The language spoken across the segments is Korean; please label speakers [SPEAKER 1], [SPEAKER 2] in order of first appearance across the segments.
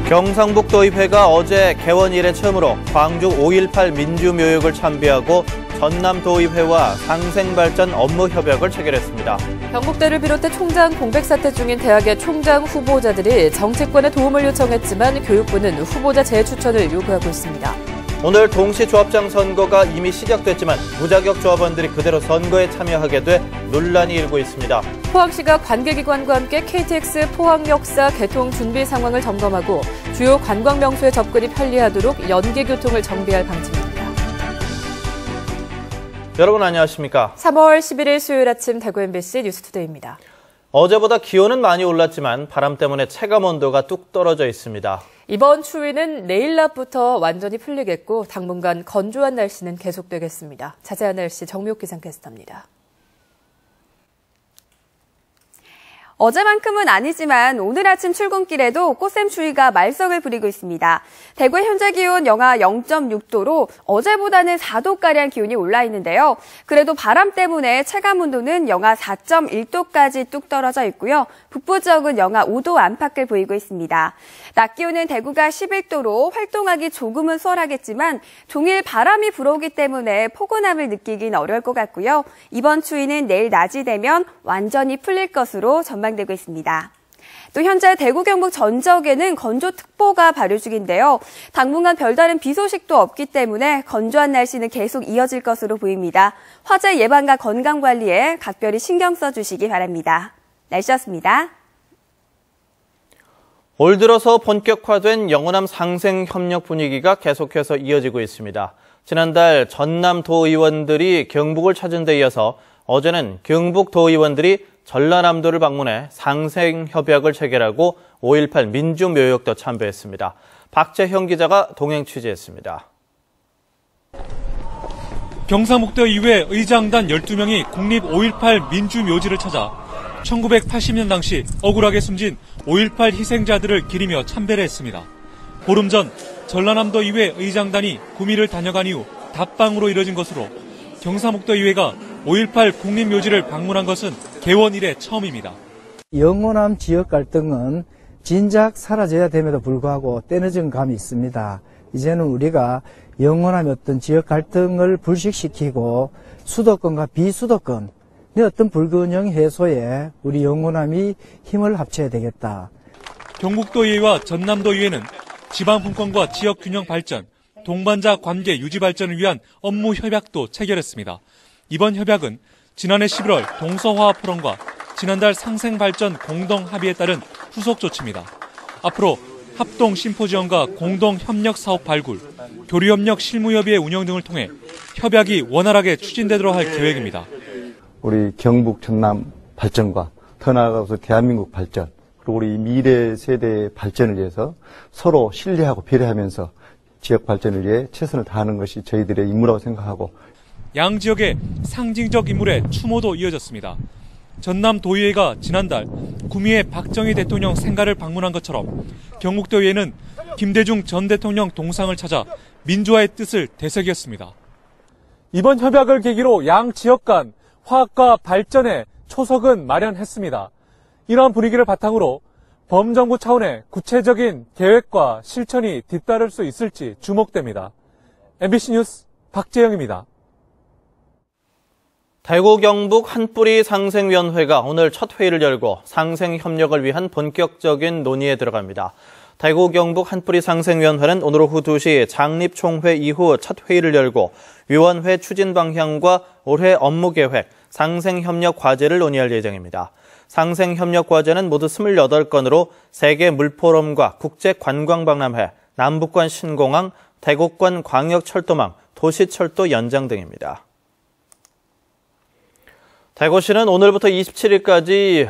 [SPEAKER 1] 경상북도의회가 어제 개원 이래 처음으로 광주 5.18 민주묘역을 참배하고 전남도의회와 상생발전 업무 협약을 체결했습니다.
[SPEAKER 2] 경북대를 비롯해 총장 공백 사태 중인 대학의 총장 후보자들이 정치권에 도움을 요청했지만 교육부는 후보자 재추천을 요구하고 있습니다.
[SPEAKER 1] 오늘 동시조합장 선거가 이미 시작됐지만 무자격 조합원들이 그대로 선거에 참여하게 돼 논란이 일고 있습니다.
[SPEAKER 2] 포항시가 관계기관과 함께 KTX 포항 역사 개통 준비 상황을 점검하고 주요 관광 명소에 접근이 편리하도록 연계교통을 정비할 방침입니다.
[SPEAKER 1] 여러분 안녕하십니까?
[SPEAKER 2] 3월 11일 수요일 아침 대구 MBC 뉴스투데이입니다.
[SPEAKER 1] 어제보다 기온은 많이 올랐지만 바람 때문에 체감 온도가 뚝 떨어져 있습니다.
[SPEAKER 2] 이번 추위는 내일 낮부터 완전히 풀리겠고 당분간 건조한 날씨는 계속되겠습니다. 자세한 날씨 정미옥 기상캐스터입니다.
[SPEAKER 3] 어제만큼은 아니지만 오늘 아침 출근길에도 꽃샘추위가 말썽을 부리고 있습니다. 대구의 현재 기온 영하 0.6도로 어제보다는 4도가량 기온이 올라 있는데요. 그래도 바람 때문에 체감온도는 영하 4.1도까지 뚝 떨어져 있고요. 북부 지역은 영하 5도 안팎을 보이고 있습니다. 낮 기온은 대구가 11도로 활동하기 조금은 수월하겠지만 종일 바람이 불어오기 때문에 포근함을 느끼긴 어려울 것 같고요. 이번 추위는 내일 낮이 되면 완전히 풀릴 것으로 전망되고 있습니다. 또 현재 대구 경북 전 지역에는 건조특보가 발효 중인데요. 당분간 별다른 비 소식도 없기 때문에 건조한 날씨는 계속 이어질 것으로 보입니다. 화재 예방과 건강 관리에 각별히 신경 써주시기 바랍니다. 날씨였습니다.
[SPEAKER 1] 올 들어서 본격화된 영호남 상생협력 분위기가 계속해서 이어지고 있습니다. 지난달 전남도의원들이 경북을 찾은 데 이어서 어제는 경북도의원들이 전라남도를 방문해 상생협약을 체결하고 5.18 민주묘역도 참배했습니다. 박재형 기자가 동행 취재했습니다.
[SPEAKER 4] 경상북도 의회 의장단 12명이 국립 5.18 민주묘지를 찾아 1980년 당시 억울하게 숨진 5.18 희생자들을 기리며 참배를 했습니다. 보름 전 전라남도 의회 의장단이 구미를 다녀간 이후 답방으로 이뤄진 것으로 경상북도 의회가 5.18 국립묘지를 방문한 것은 개원 이래 처음입니다.
[SPEAKER 5] 영호남 지역 갈등은 진작 사라져야 됨에도 불구하고 때늦은 감이 있습니다. 이제는 우리가 영호남의 어떤 지역 갈등을 불식시키고 수도권과 비수도권 어떤 불균형 해소에 우리 영호남이 힘을 합쳐야 되겠다.
[SPEAKER 4] 경북도의회와 전남도의회는 지방분권과 지역균형 발전, 동반자 관계 유지 발전을 위한 업무 협약도 체결했습니다. 이번 협약은 지난해 11월 동서화합 포럼과 지난달 상생발전 공동합의에 따른 후속 조치입니다. 앞으로 합동 심포지엄과 공동 협력 사업 발굴, 교류협력 실무협의회 운영 등을 통해 협약이 원활하게 추진되도록 할 계획입니다.
[SPEAKER 6] 우리 경북 전남 발전과 더 나아가서 대한민국 발전, 그리고 우리 미래 세대의 발전을 위해서 서로 신뢰하고 배려하면서 지역 발전을 위해 최선을 다하는 것이 저희들의 임무라고 생각하고
[SPEAKER 4] 양 지역의 상징적 인물의 추모도 이어졌습니다. 전남도의회가 지난달 구미의 박정희 대통령 생가를 방문한 것처럼 경북도의회는 김대중 전 대통령 동상을 찾아 민주화의 뜻을 되새겼습니다.
[SPEAKER 7] 이번 협약을 계기로 양 지역 간 화합과 발전에 초석은 마련했습니다. 이러한 분위기를 바탕으로 범정부 차원의 구체적인 계획과 실천이 뒤따를 수 있을지 주목됩니다. MBC 뉴스 박재영입니다.
[SPEAKER 1] 대구 경북 한뿌리 상생위원회가 오늘 첫 회의를 열고 상생협력을 위한 본격적인 논의에 들어갑니다. 대구 경북 한뿌리 상생위원회는 오늘 오후 2시 장립총회 이후 첫 회의를 열고 위원회 추진 방향과 올해 업무 계획, 상생협력 과제를 논의할 예정입니다. 상생협력 과제는 모두 28건으로 세계 물포럼과 국제관광박람회, 남북관 신공항, 대곡관 광역철도망, 도시철도 연장 등입니다. 대구시는 오늘부터 27일까지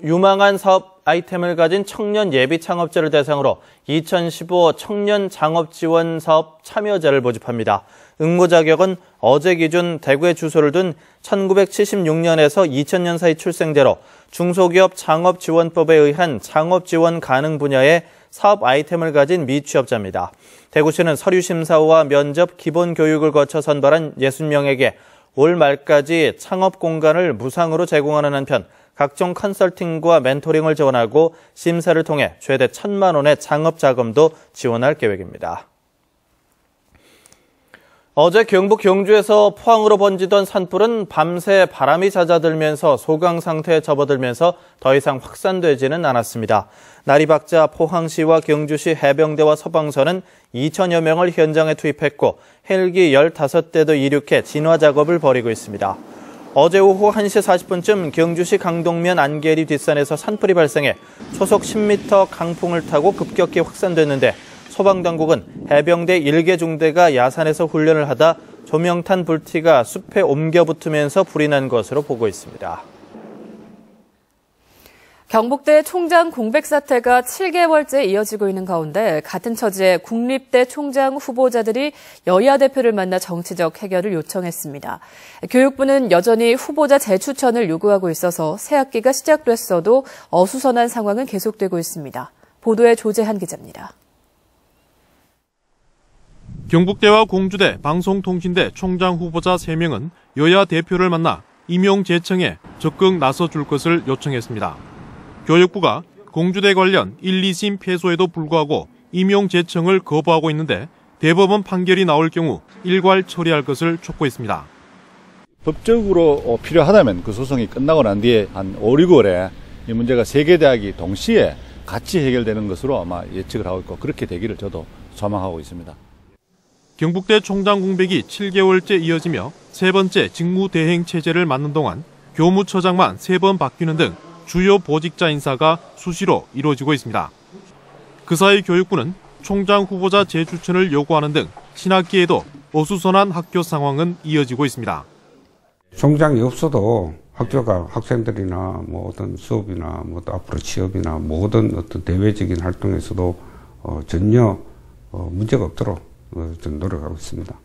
[SPEAKER 1] 유망한 사업 아이템을 가진 청년 예비 창업자를 대상으로 2015 청년 창업 지원 사업 참여자를 모집합니다. 응모 자격은 어제 기준 대구에 주소를 둔 1976년에서 2000년 사이 출생자로 중소기업 창업지원법에 의한 창업 지원 가능 분야의 사업 아이템을 가진 미취업자입니다. 대구시는 서류 심사와 면접, 기본 교육을 거쳐 선발한 60명에게 올 말까지 창업 공간을 무상으로 제공하는 한편 각종 컨설팅과 멘토링을 지원하고 심사를 통해 최대 1,000만 원의 창업 자금도 지원할 계획입니다. 어제 경북 경주에서 포항으로 번지던 산불은 밤새 바람이 잦아들면서 소강 상태에 접어들면서 더 이상 확산되지는 않았습니다. 날이 밝자 포항시와 경주시 해병대와 소방서는 2천여 명을 현장에 투입했고 헬기 15대도 이륙해 진화 작업을 벌이고 있습니다. 어제 오후 1시 40분쯤 경주시 강동면 안계리 뒷산에서 산불이 발생해 초속 10m 강풍을 타고 급격히 확산됐는데 소방당국은 해병대 1개 중대가 야산에서 훈련을 하다 조명탄 불티가 숲에 옮겨 붙으면서 불이 난 것으로 보고 있습니다.
[SPEAKER 2] 경북대 총장 공백 사태가 7개월째 이어지고 있는 가운데 같은 처지에 국립대 총장 후보자들이 여야 대표를 만나 정치적 해결을 요청했습니다. 교육부는 여전히 후보자 재추천을 요구하고 있어서 새 학기가 시작됐어도 어수선한 상황은 계속되고 있습니다. 보도에 조재한 기자입니다.
[SPEAKER 8] 경북대와 공주대, 방송통신대 총장 후보자 3명은 여야 대표를 만나 임용 제청에 적극 나서줄 것을 요청했습니다. 교육부가 공주대 관련 1, 2심 패소에도 불구하고 임용 제청을 거부하고 있는데 대법원 판결이 나올 경우 일괄 처리할 것을 촉구했습니다.
[SPEAKER 9] 법적으로 필요하다면 그 소송이 끝나고 난 뒤에 한 5, 6월에 이 문제가 3개 대학이 동시에 같이 해결되는 것으로 아마 예측을 하고 있고 그렇게 되기를 저도 소망하고 있습니다.
[SPEAKER 8] 경북대 총장 공백이 7개월째 이어지며 세 번째 직무대행 체제를 맡는 동안 교무처장만 3번 바뀌는 등 주요 보직자 인사가 수시로 이루어지고 있습니다. 그 사이 교육부는 총장 후보자 재추천을 요구하는 등 신학기에도 어수선한 학교 상황은 이어지고 있습니다.
[SPEAKER 10] 총장이 없어도 학교가 학생들이나 어떤 수업이나 또 앞으로 취업이나 모든 어떤 대외적인 활동에서도 전혀 문제가 없도록 노력하고 있습니다.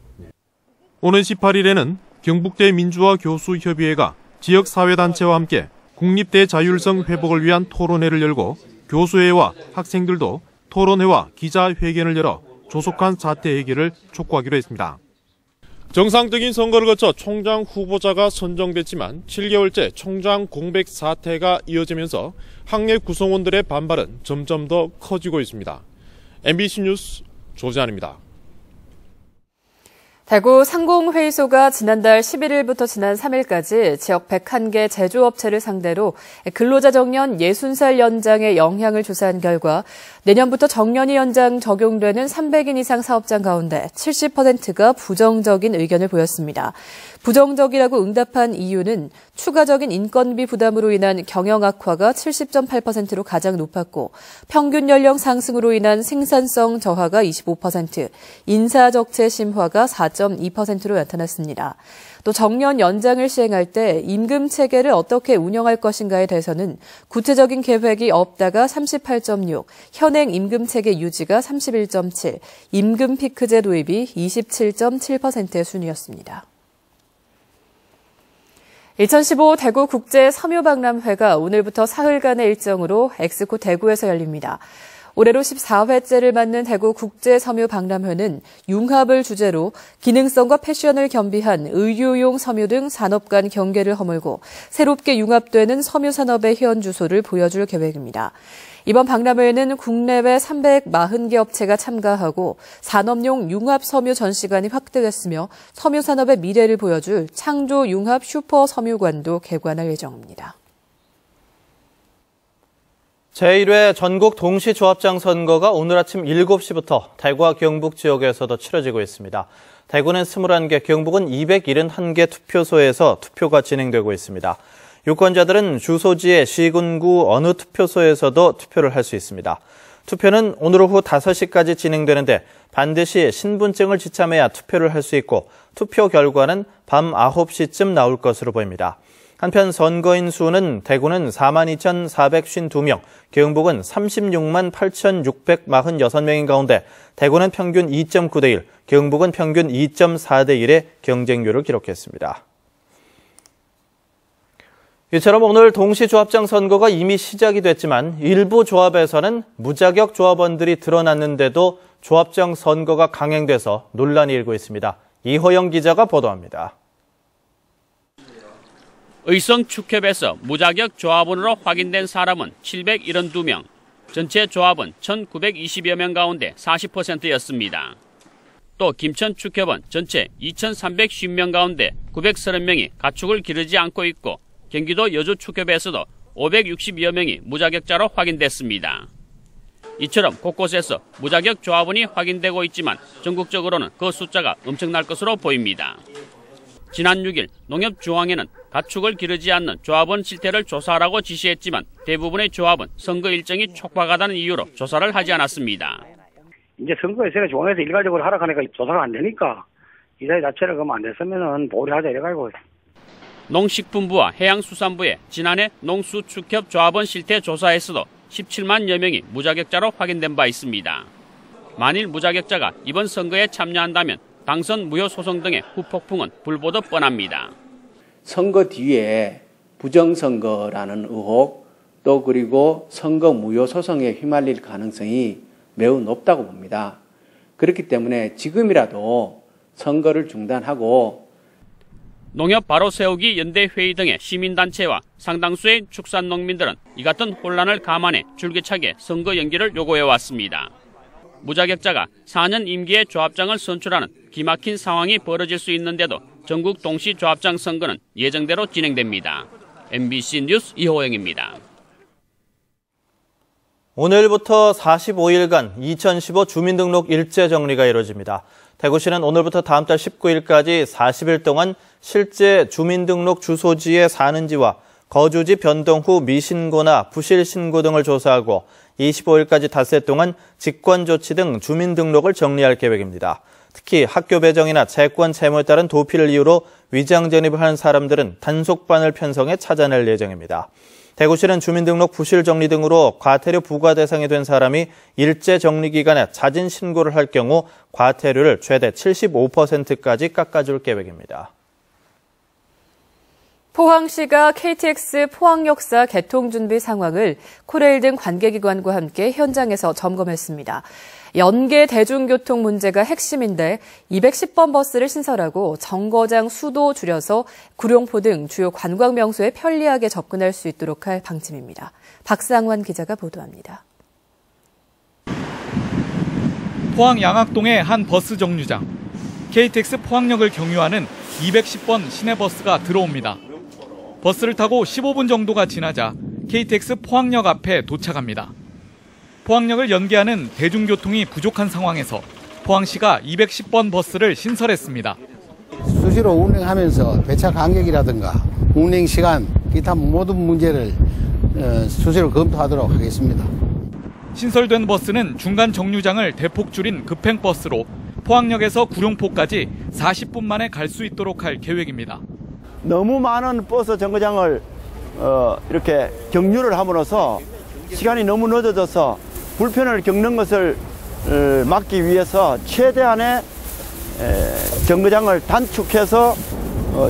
[SPEAKER 8] 오는 18일에는 경북대 민주화 교수협의회가 지역사회단체와 함께 국립대 자율성 회복을 위한 토론회를 열고 교수회와 학생들도 토론회와 기자회견을 열어 조속한 사태 해결을 촉구하기로 했습니다. 정상적인 선거를 거쳐 총장 후보자가 선정됐지만 7개월째 총장 공백 사태가 이어지면서 학내 구성원들의 반발은 점점 더 커지고 있습니다. MBC 뉴스 조재환입니다.
[SPEAKER 2] 대구 상공회의소가 지난달 11일부터 지난 3일까지 지역 101개 제조업체를 상대로 근로자 정년 60살 연장의 영향을 조사한 결과 내년부터 정년이 연장 적용되는 300인 이상 사업장 가운데 70%가 부정적인 의견을 보였습니다. 부정적이라고 응답한 이유는 추가적인 인건비 부담으로 인한 경영 악화가 70.8%로 가장 높았고 평균 연령 상승으로 인한 생산성 저하가 25%, 인사 적체 심화가 4.2%로 나타났습니다. 또 정년 연장을 시행할 때 임금 체계를 어떻게 운영할 것인가에 대해서는 구체적인 계획이 없다가 38.6, 현행 임금 체계 유지가 31.7, 임금 피크제 도입이 27.7%의 순위였습니다. 2015 대구 국제 섬유박람회가 오늘부터 사흘간의 일정으로 엑스코 대구에서 열립니다. 올해로 14회째를 맞는 대구 국제섬유박람회는 융합을 주제로 기능성과 패션을 겸비한 의류용 섬유 등 산업 간 경계를 허물고 새롭게 융합되는 섬유 산업의 현주소를 보여줄 계획입니다. 이번 박람회에는 국내외 340개 업체가 참가하고 산업용 융합 섬유 전시관이 확대됐으며 섬유 산업의 미래를 보여줄 창조 융합 슈퍼 섬유관도 개관할 예정입니다.
[SPEAKER 1] 제1회 전국 동시조합장 선거가 오늘 아침 7시부터 대구와 경북 지역에서도 치러지고 있습니다. 대구는 21개, 경북은 271개 투표소에서 투표가 진행되고 있습니다. 유권자들은 주소지의 시군구 어느 투표소에서도 투표를 할 수 있습니다. 투표는 오늘 오후 5시까지 진행되는데 반드시 신분증을 지참해야 투표를 할 수 있고 투표 결과는 밤 9시쯤 나올 것으로 보입니다. 한편 선거인 수는 대구는 42,452명, 경북은 36만 8,646명인 가운데 대구는 평균 2.9대 1, 경북은 평균 2.4대 1의 경쟁률을 기록했습니다. 이처럼 오늘 동시조합장 선거가 이미 시작이 됐지만 일부 조합에서는 무자격 조합원들이 드러났는데도 조합장 선거가 강행돼서 논란이 일고 있습니다. 이호영 기자가 보도합니다.
[SPEAKER 11] 의성축협에서 무자격 조합원으로 확인된 사람은 772명, 전체 조합원 1,920여 명 가운데 40%였습니다. 또 김천축협은 전체 2,350명 가운데 930명이 가축을 기르지 않고 있고 경기도 여주축협에서도 560여 명이 무자격자로 확인됐습니다. 이처럼 곳곳에서 무자격 조합원이 확인되고 있지만 전국적으로는 그 숫자가 엄청날 것으로 보입니다. 지난 6일 농협중앙회는 가축을 기르지 않는 조합원 실태를 조사하라고 지시했지만 대부분의 조합은 선거 일정이 촉박하다는 이유로 조사를 하지 않았습니다.
[SPEAKER 12] 이제 선거에 제가 중앙에서 일괄적으로 하라 하니까 조사가 안 되니까 이 사회 자체를 그러면 안 됐으면은 보류하자 이래가지고.
[SPEAKER 11] 농식품부와 해양수산부의 지난해 농수축협 조합원 실태 조사에서도 17만여 명이 무자격자로 확인된 바 있습니다. 만일 무자격자가 이번 선거에 참여한다면 당선 무효 소송 등의 후폭풍은 불보듯 뻔합니다.
[SPEAKER 13] 선거 뒤에 부정선거라는 의혹 또 그리고 선거 무효 소송에 휘말릴 가능성이 매우 높다고 봅니다. 그렇기 때문에 지금이라도 선거를 중단하고
[SPEAKER 11] 농협 바로 세우기 연대회의 등의 시민단체와 상당수의 축산농민들은 이 같은 혼란을 감안해 줄기차게 선거 연기를 요구해왔습니다. 무자격자가 4년 임기의 조합장을 선출하는 기막힌 상황이 벌어질 수 있는데도 전국 동시 조합장 선거는 예정대로 진행됩니다. MBC 뉴스 이호영입니다.
[SPEAKER 1] 오늘부터 45일간 2015 주민등록 일제 정리가 이루어집니다. 대구시는 오늘부터 다음 달 19일까지 40일 동안 실제 주민등록 주소지에 사는지와 거주지 변동 후 미신고나 부실신고 등을 조사하고 25일까지 닷새 동안 직권조치 등 주민등록을 정리할 계획입니다. 특히 학교 배정이나 채권 채무에 따른 도피를 이유로 위장전입을 하는 사람들은 단속반을 편성해 찾아낼 예정입니다. 대구시는 주민등록 부실정리 등으로 과태료 부과 대상이 된 사람이 일제 정리 기간에 자진 신고를 할 경우 과태료를 최대 75%까지 깎아줄 계획입니다.
[SPEAKER 2] 포항시가 KTX 포항역사 개통 준비 상황을 코레일 등 관계기관과 함께 현장에서 점검했습니다. 연계 대중교통 문제가 핵심인데 210번 버스를 신설하고 정거장 수도 줄여서 구룡포 등 주요 관광 명소에 편리하게 접근할 수 있도록 할 방침입니다. 박상환 기자가 보도합니다.
[SPEAKER 14] 포항 양학동의 한 버스 정류장. KTX 포항역을 경유하는 210번 시내버스가 들어옵니다. 버스를 타고 15분 정도가 지나자 KTX 포항역 앞에 도착합니다. 포항역을 연계하는 대중교통이 부족한 상황에서 포항시가 210번 버스를 신설했습니다.
[SPEAKER 15] 수시로 운행하면서 배차 간격이라든가 운행 시간, 기타 모든 문제를 수시로 검토하도록 하겠습니다.
[SPEAKER 14] 신설된 버스는 중간 정류장을 대폭 줄인 급행버스로 포항역에서 구룡포까지 40분 만에 갈 수 있도록 할 계획입니다.
[SPEAKER 16] 너무 많은 버스 정거장을 이렇게 경유를 함으로써 시간이 너무 늦어져서 불편을 겪는 것을 막기 위해서 최대한의 정거장을 단축해서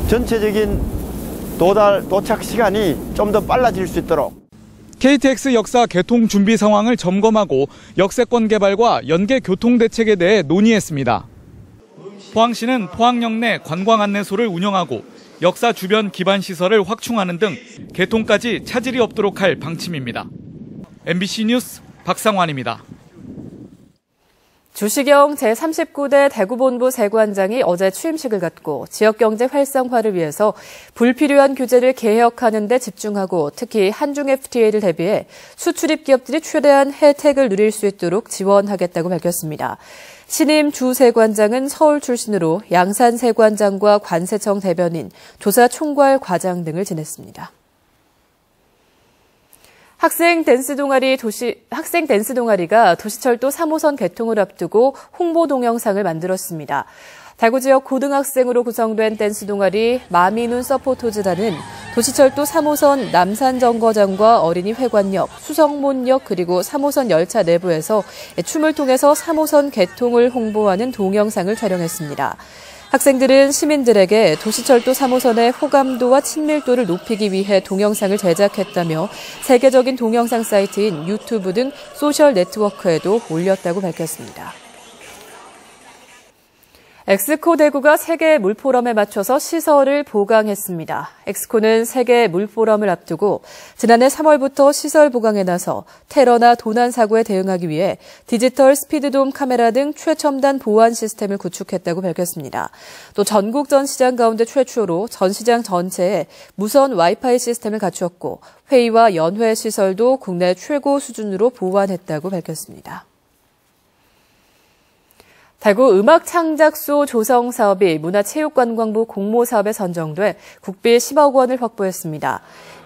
[SPEAKER 16] 전체적인 도착 시간이 좀 더 빨라질 수 있도록
[SPEAKER 14] KTX 역사 개통 준비 상황을 점검하고 역세권 개발과 연계 교통 대책에 대해 논의했습니다. 포항시는 포항역 내 관광 안내소를 운영하고 역사 주변 기반 시설을 확충하는 등 개통까지 차질이 없도록 할 방침입니다. MBC 뉴스 박상환입니다.
[SPEAKER 2] 주시경 제39대 대구본부 세관장이 어제 취임식을 갖고 지역경제 활성화를 위해서 불필요한 규제를 개혁하는 데 집중하고 특히 한중 FTA를 대비해 수출입 기업들이 최대한 혜택을 누릴 수 있도록 지원하겠다고 밝혔습니다. 신임 주 세관장은 서울 출신으로 양산 세관장과 관세청 대변인, 조사 총괄 과장 등을 지냈습니다. 학생 댄스 동아리가 도시철도 3호선 개통을 앞두고 홍보 동영상을 만들었습니다. 대구 지역 고등학생으로 구성된 댄스 동아리 마미눈 서포터즈단은 도시철도 3호선 남산정거장과 어린이회관역, 수성문역 그리고 3호선 열차 내부에서 춤을 통해서 3호선 개통을 홍보하는 동영상을 촬영했습니다. 학생들은 시민들에게 도시철도 3호선의 호감도와 친밀도를 높이기 위해 동영상을 제작했다며 세계적인 동영상 사이트인 유튜브 등 소셜 네트워크에도 올렸다고 밝혔습니다. 엑스코 대구가 세계 물포럼에 맞춰서 시설을 보강했습니다. 엑스코는 세계 물포럼을 앞두고 지난해 3월부터 시설 보강에 나서 테러나 도난 사고에 대응하기 위해 디지털 스피드돔 카메라 등 최첨단 보안 시스템을 구축했다고 밝혔습니다. 또 전국 전시장 가운데 최초로 전시장 전체에 무선 와이파이 시스템을 갖추었고 회의와 연회 시설도 국내 최고 수준으로 보완했다고 밝혔습니다. 대구 음악창작소 조성 사업이 문화체육관광부 공모사업에 선정돼 국비 10억 원을 확보했습니다.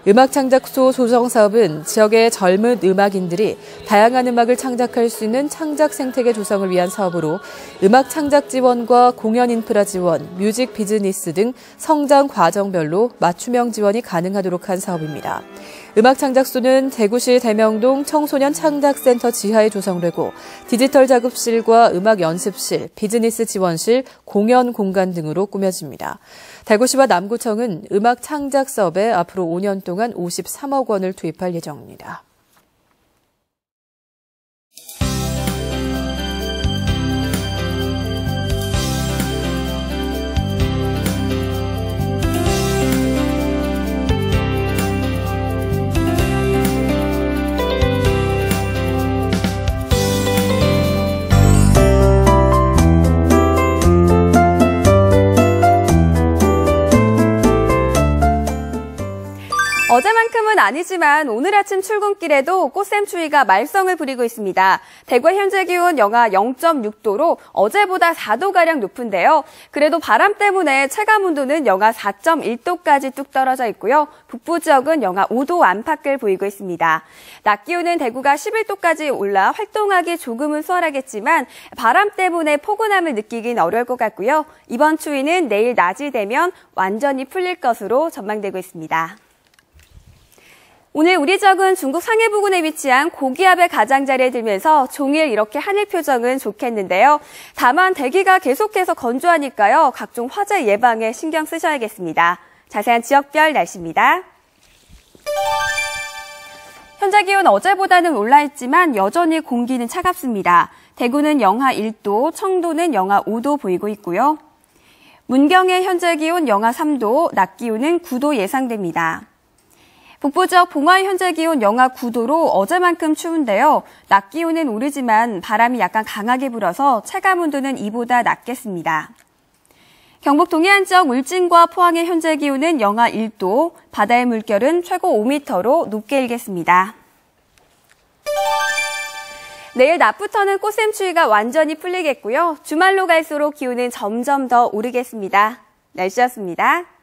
[SPEAKER 2] 음악창작소 조성 사업은 지역의 젊은 음악인들이 다양한 음악을 창작할 수 있는 창작 생태계 조성을 위한 사업으로 음악 창작 지원과 공연 인프라 지원, 뮤직 비즈니스 등 성장 과정별로 맞춤형 지원이 가능하도록 한 사업입니다. 음악창작소는 대구시 대명동 청소년 창작센터 지하에 조성되고 디지털 작업실과 음악 연습실, 비즈니스 지원실, 공연 공간 등으로 꾸며집니다. 대구시와 남구청은 음악 창작 사업에 앞으로 5년 동안 53억 원을 투입할 예정입니다.
[SPEAKER 3] 어제만큼은 아니지만 오늘 아침 출근길에도 꽃샘추위가 말썽을 부리고 있습니다. 대구의 현재 기온 영하 0.6도로 어제보다 4도가량 높은데요. 그래도 바람 때문에 체감 온도는 영하 4.1도까지 뚝 떨어져 있고요. 북부 지역은 영하 5도 안팎을 보이고 있습니다. 낮 기온은 대구가 11도까지 올라 활동하기 조금은 수월하겠지만 바람 때문에 포근함을 느끼긴 어려울 것 같고요. 이번 추위는 내일 낮이 되면 완전히 풀릴 것으로 전망되고 있습니다. 오늘 우리 지역은 중국 상해 부근에 위치한 고기압의 가장자리에 들면서 종일 이렇게 하늘 표정은 좋겠는데요. 다만 대기가 계속해서 건조하니까요. 각종 화재 예방에 신경 쓰셔야겠습니다. 자세한 지역별 날씨입니다. 현재 기온 어제보다는 올라있지만 여전히 공기는 차갑습니다. 대구는 영하 1도, 청도는 영하 5도 보이고 있고요. 문경의 현재 기온 영하 3도, 낮 기온은 9도 예상됩니다. 북부 지역 봉화의 현재 기온 영하 9도로 어제만큼 추운데요. 낮 기온은 오르지만 바람이 약간 강하게 불어서 체감 온도는 이보다 낮겠습니다. 경북 동해안 지역 울진과 포항의 현재 기온은 영하 1도, 바다의 물결은 최고 5m로 높게 일겠습니다. 내일 낮부터는 꽃샘추위가 완전히 풀리겠고요. 주말로 갈수록 기온은 점점 더 오르겠습니다. 날씨였습니다.